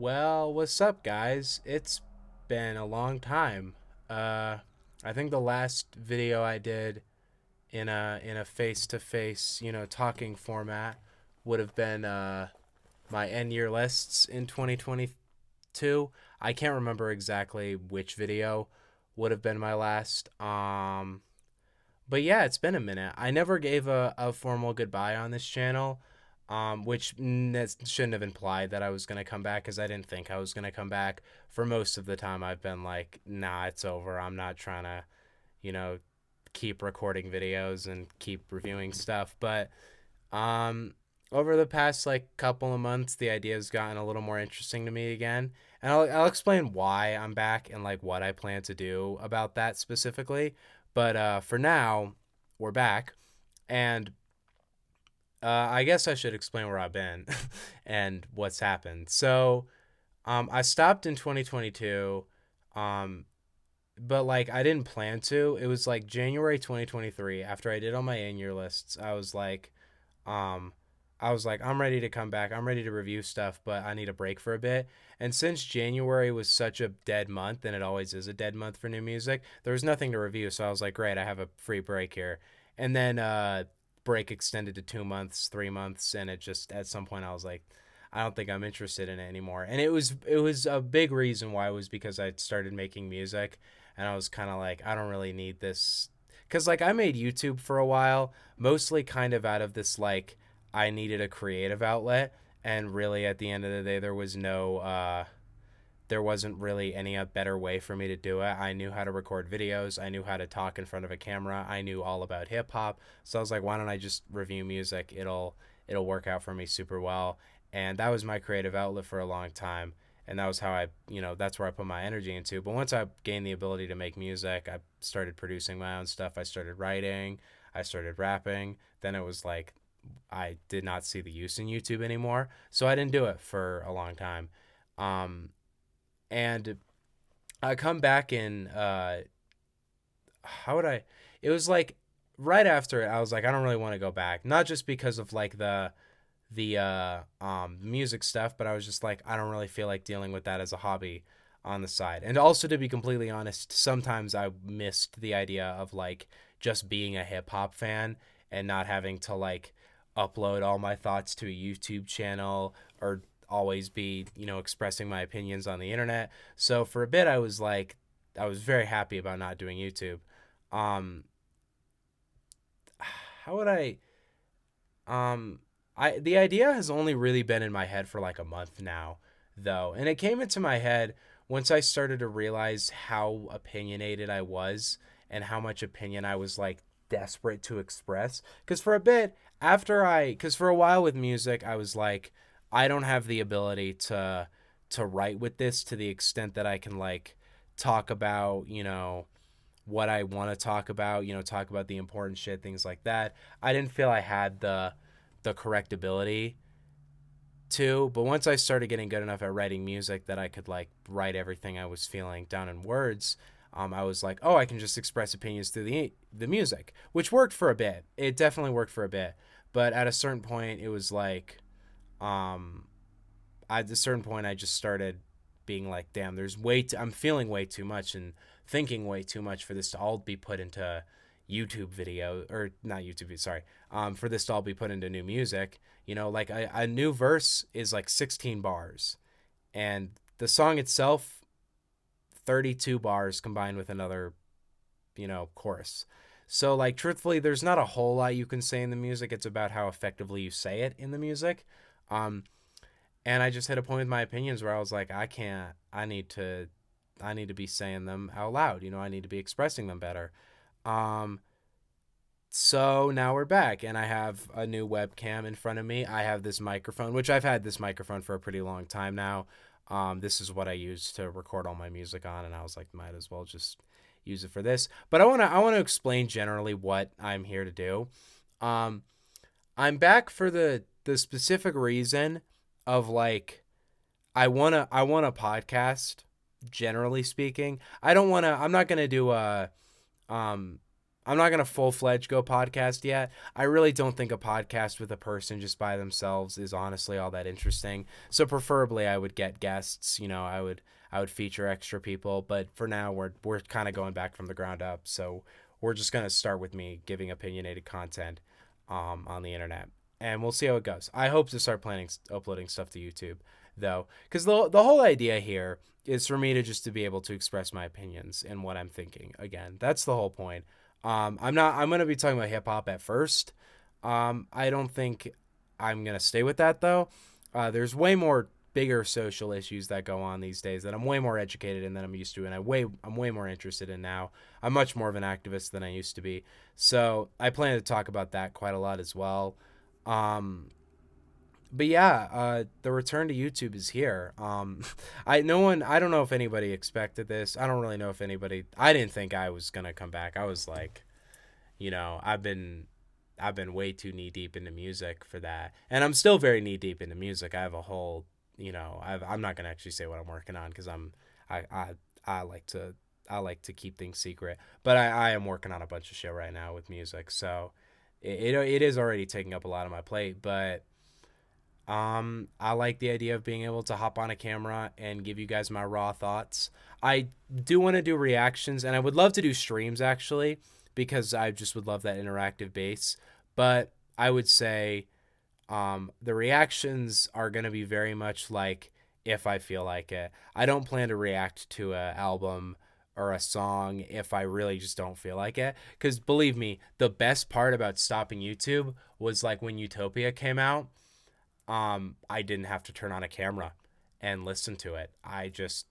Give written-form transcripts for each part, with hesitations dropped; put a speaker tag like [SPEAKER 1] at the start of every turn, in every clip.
[SPEAKER 1] Well, what's up, guys? It's been a long time. I think the last video I did in a face to face, talking format would have been my end year lists in 2022. I can't remember exactly which video would have been my last. But yeah, it's been a minute. I never gave a formal goodbye on this channel, which that shouldn't have implied that I was going to come back because I didn't think I was going to come back. For most of the time, I've been like, nah, it's over. I'm not trying to, you know, keep recording videos and keep reviewing stuff. But um, over the past like couple of months, the idea has gotten a little more interesting to me again. And I'll explain why I'm back and like what I plan to do about that specifically. But for now, we're back. And I guess I should explain where I've been and what's happened. So I stopped in 2022, um, but like I didn't plan to. It was like January 2023 after I did all my in-year lists. Um, I'm ready to come back. I'm ready to review stuff, but I need a break for a bit. And since January was such a dead month, and it always is a dead month for new music, there was nothing to review. So I was like, great, I have a free break here. And then break extended to 2 months, 3 months, and it just at some point I was like, I don't think I'm interested in it anymore. And it was a big reason why was because I started making music, and I was kind of like, I don't really need this, because like I made YouTube for a while, mostly kind of out of this like I needed a creative outlet, and really at the end of the day, there wasn't really any better way for me to do it. I knew how to record videos, I knew how to talk in front of a camera, I knew all about hip hop, so I was like, why don't I just review music? It'll work out for me super well, and that was my creative outlet for a long time. And that was how that's where I put my energy into. But once I gained the ability to make music, I started producing my own stuff. I started writing, I started rapping. Then it was like I did not see the use in YouTube anymore. So I didn't do it for a long time. Um, and I come back in, how would I, it was like right after it, I was like, I don't really want to go back. Not just because of like the music stuff, but I was just like, I don't really feel like dealing with that as a hobby on the side. And also, to be completely honest, sometimes I missed the idea of like just being a hip hop fan and not having to like upload all my thoughts to a YouTube channel or always be, expressing my opinions on the internet. So for a bit I was like, I was very happy about not doing YouTube. Um how would um the idea has only really been in my head for like a month now, though. And it came into my head once I started to realize how opinionated I was and how much opinion I was like desperate to express. Cuz for a bit cuz for a while with music, I was like, I don't have the ability to write with this to the extent that I can like talk about, what I want to talk about, talk about the important shit, things like that. I didn't feel I had the correct ability to, but once I started getting good enough at writing music that I could like write everything I was feeling down in words, I was like, oh, I can just express opinions through the music, which worked for a bit. It definitely worked for a bit, but at a certain point, it was like, um, at a certain point, I just started being like, damn, I'm feeling way too much and thinking way too much for this to all be put into YouTube video, or not YouTube, sorry, for this to all be put into new music. Like a new verse is like 16 bars, and the song itself, 32 bars combined with another, chorus. So, like, truthfully, there's not a whole lot you can say in the music. It's about how effectively you say it in the music. Um, and I just hit a point with my opinions where I was like, I can't. I need to be saying them out loud. I need to be expressing them better. Um, so now we're back, and I have a new webcam in front of me. I have this microphone, which I've had this microphone for a pretty long time now. This is what I use to record all my music on, and I was like, might as well just use it for this. But I wanna explain generally what I'm here to do. Um, I'm back for the specific reason of like I want a podcast. Generally speaking, I'm not gonna do a um I'm not gonna full fledged go podcast yet. I really don't think a podcast with a person just by themselves is honestly all that interesting. So preferably, I would get guests. I would feature extra people. But for now, we're kind of going back from the ground up. So we're just gonna start with me giving opinionated content, on the internet, and we'll see how it goes. I hope to start planning uploading stuff to YouTube though, because the whole idea here is for me to just to be able to express my opinions and what I'm thinking. Again, that's the whole point. I'm not. I'm gonna be talking about hip hop at first. I don't think I'm gonna stay with that though. There's way more bigger social issues that go on these days that I'm way more educated in than I'm used to, and I'm way more interested in now. I'm much more of an activist than I used to be, so I plan to talk about that quite a lot as well. Um, but yeah, the return to YouTube is here. I don't know if anybody expected this. I don't really know if anybody. I didn't think I was gonna come back. I was like, I've been way too knee deep into music for that, and I'm still very knee deep into music. I have a whole, I'm not gonna actually say what I'm working on because I, I, I like to, I like to keep things secret. But I am working on a bunch of shit right now with music, so it is already taking up a lot of my plate, but I like the idea of being able to hop on a camera and give you guys my raw thoughts. I do want to do reactions, and I would love to do streams actually, because I just would love that interactive base. But I would say the reactions are going to be very much like if I feel like it. I don't plan to react to a album or a song if I really just don't feel like it. Because believe me, the best part about stopping YouTube was like when Utopia came out. I didn't have to turn on a camera and listen to it. I just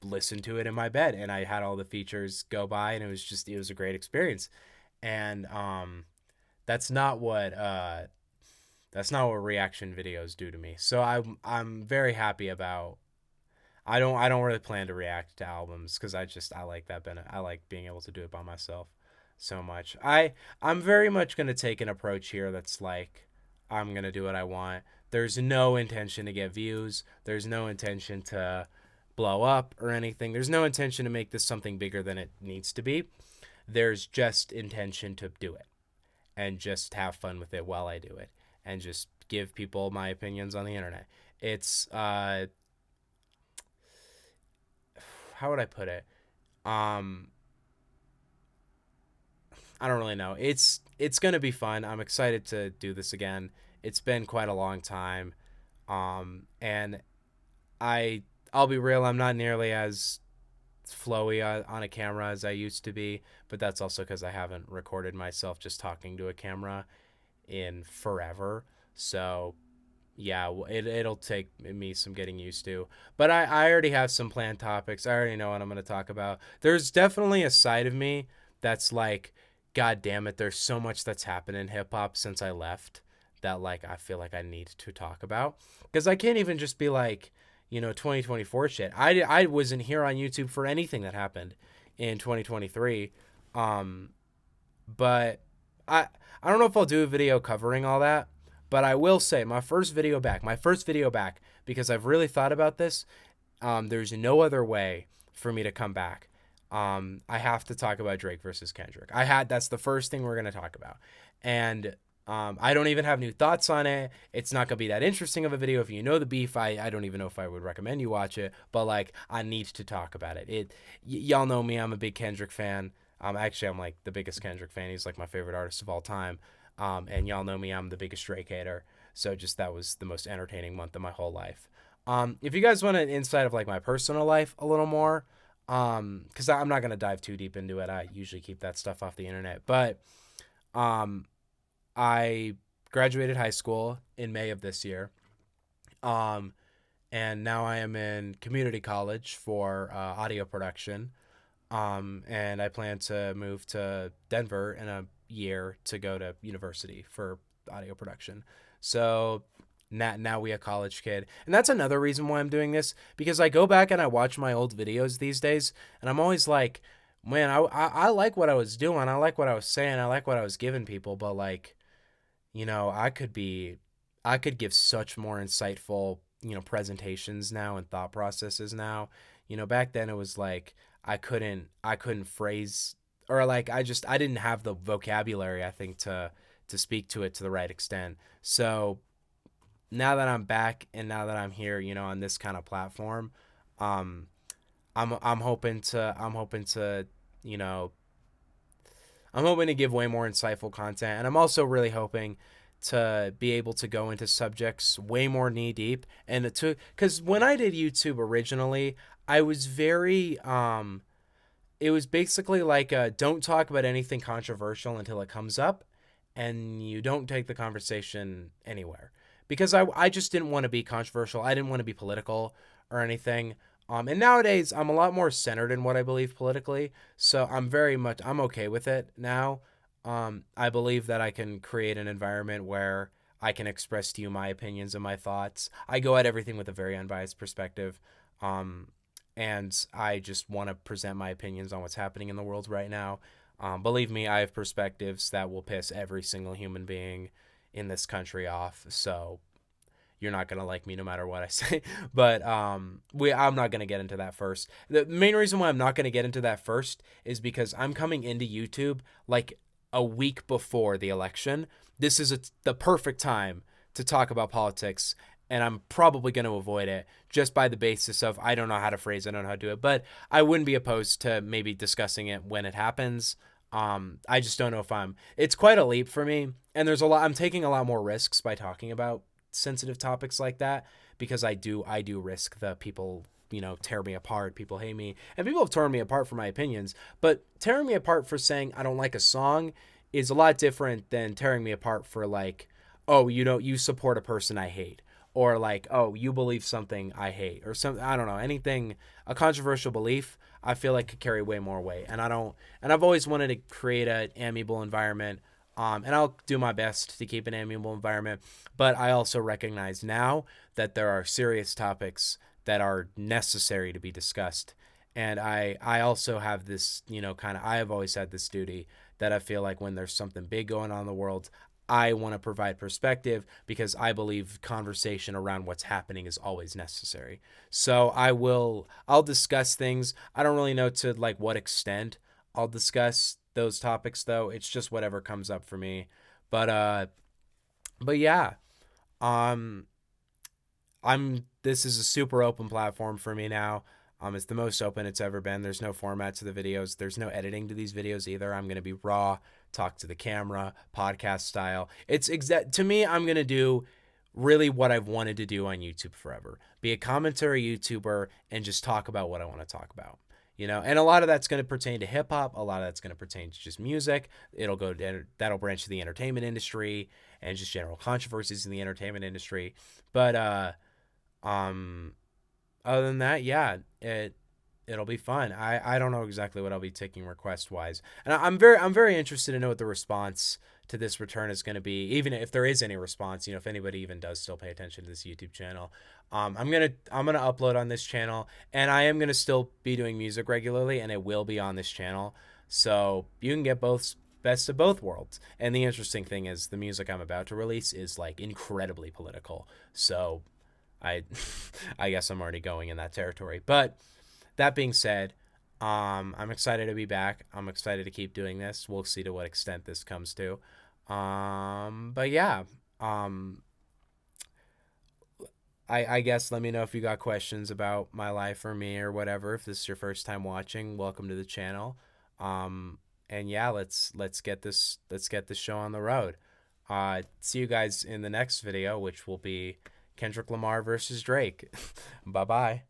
[SPEAKER 1] listened to it in my bed, and I had all the features go by, and it was a great experience. And that's not what that's not what reaction videos do to me. So I'm very happy about. I don't really plan to react to albums because I like that I like being able to do it by myself so much. I'm very much gonna take an approach here that's like I'm gonna do what I want. There's no intention to get views. There's no intention to blow up or anything. There's no intention to make this something bigger than it needs to be. There's just intention to do it and just have fun with it while I do it and just give people my opinions on the internet. It's how would I put it? Um I don't really know. It's going to be fun. I'm excited to do this again. It's been quite a long time. And I I'll be real, I'm not nearly as flowy on a camera as I used to be, but that's also cuz I haven't recorded myself just talking to a camera in forever. So, yeah, it'll take me some getting used to. But I already have some planned topics. I already know what I'm going to talk about. There's definitely a side of me that's like, God damn it, there's so much that's happened in hip hop since I left that like I feel like I need to talk about. Because I can't even just be like, 2024 shit. I wasn't here on YouTube for anything that happened in 2023. Um, but I I don't know if I'll do a video covering all that, but I will say my first video back, because I've really thought about this. There's no other way for me to come back. I have to talk about Drake versus Kendrick. That's the first thing we're gonna talk about, and I don't even have new thoughts on it. It's not gonna be that interesting of a video. If you know the beef, I don't even know if I would recommend you watch it. But like, I need to talk about it. Y'all know me. I'm a big Kendrick fan. Actually, I'm like the biggest Kendrick fan. He's like my favorite artist of all time. And y'all know me. I'm the biggest Drake hater. So just that was the most entertaining month of my whole life. If you guys want an insight of like my personal life a little more, because I'm not gonna dive too deep into it. I usually keep that stuff off the internet. But um, I graduated high school in May of this year. Um, and now I am in community college for audio production. And I plan to move to Denver in a year to go to university for audio production. So now we a college kid, and that's another reason why I'm doing this, because I go back and I watch my old videos these days, and I'm always like, man, I like what I was doing, I like what I was saying, I like what I was giving people, but like, I could give such more insightful, presentations now and thought processes now. Back then it was like I couldn't phrase or like I didn't have the vocabulary, I think, to speak to it to the right extent. So now that I'm back and now that I'm here, on this kind of platform, um, I'm hoping to, you know, I'm hoping to give way more insightful content, and I'm also really hoping to be able to go into subjects way more knee deep and to because when I did YouTube originally, I was very it was basically like don't talk about anything controversial until it comes up, and you don't take the conversation anywhere because I just didn't want to be controversial. I didn't want to be political or anything. And nowadays I'm a lot more centered in what I believe politically, so I'm okay with it now. I believe that I can create an environment where I can express to you my opinions and my thoughts. I go at everything with a very unbiased perspective. Um, and I just want to present my opinions on what's happening in the world right now. Believe me, I have perspectives that will piss every single human being in this country off. So you're not gonna like me no matter what I say. But I'm not gonna get into that first. The main reason why I'm not gonna get into that first is because I'm coming into YouTube like a week before the election. This is the perfect time to talk about politics, and I'm probably going to avoid it just by the basis of I don't know how to phrase it, I don't know how to do it, but I wouldn't be opposed to maybe discussing it when it happens. I just don't know if it's quite a leap for me, and I'm taking a lot more risks by talking about sensitive topics like that because I do risk the people, tear me apart, people hate me, and people have torn me apart for my opinions, but tearing me apart for saying I don't like a song is a lot different than tearing me apart for like, oh, you support a person I hate, or like, oh, you believe something I hate, or something. I don't know, anything, a controversial belief I feel like could carry way more weight, and I've always wanted to create an amiable environment, and I'll do my best to keep an amiable environment, but I also recognize now that there are serious topics that are necessary to be discussed, and I also have this, I have always had this duty that I feel like when there's something big going on in the world, I want to provide perspective because I believe conversation around what's happening is always necessary. So I'll discuss things. I don't really know to like what extent I'll discuss those topics though. It's just whatever comes up for me. But yeah, um this is a super open platform for me now. It's the most open it's ever been. There's no format to the videos. There's no editing to these videos either. I'm going to be raw, talk to the camera, podcast style. To me, I'm going to do really what I've wanted to do on YouTube forever. Be a commentary YouTuber and just talk about what I want to talk about. And a lot of that's going to pertain to hip hop. A lot of that's going to pertain to just music. That'll branch to the entertainment industry and just general controversies in the entertainment industry. But other than that, yeah, it'll be fun. I don't know exactly what I'll be taking request wise, and I'm very interested to know what the response to this return is going to be, even if there is any response. If anybody even does still pay attention to this YouTube channel. I'm gonna upload on this channel, and I am gonna still be doing music regularly, and it will be on this channel, so you can get both best of both worlds. And the interesting thing is the music I'm about to release is like incredibly political, so I I guess I'm already going in that territory. But that being said, I'm excited to be back. I'm excited to keep doing this. We'll see to what extent this comes to. But yeah, I guess let me know if you got questions about my life or me or whatever. If this is your first time watching, welcome to the channel. And yeah, let's get this show on the road. See you guys in the next video, which will be Kendrick Lamar versus Drake. Bye bye.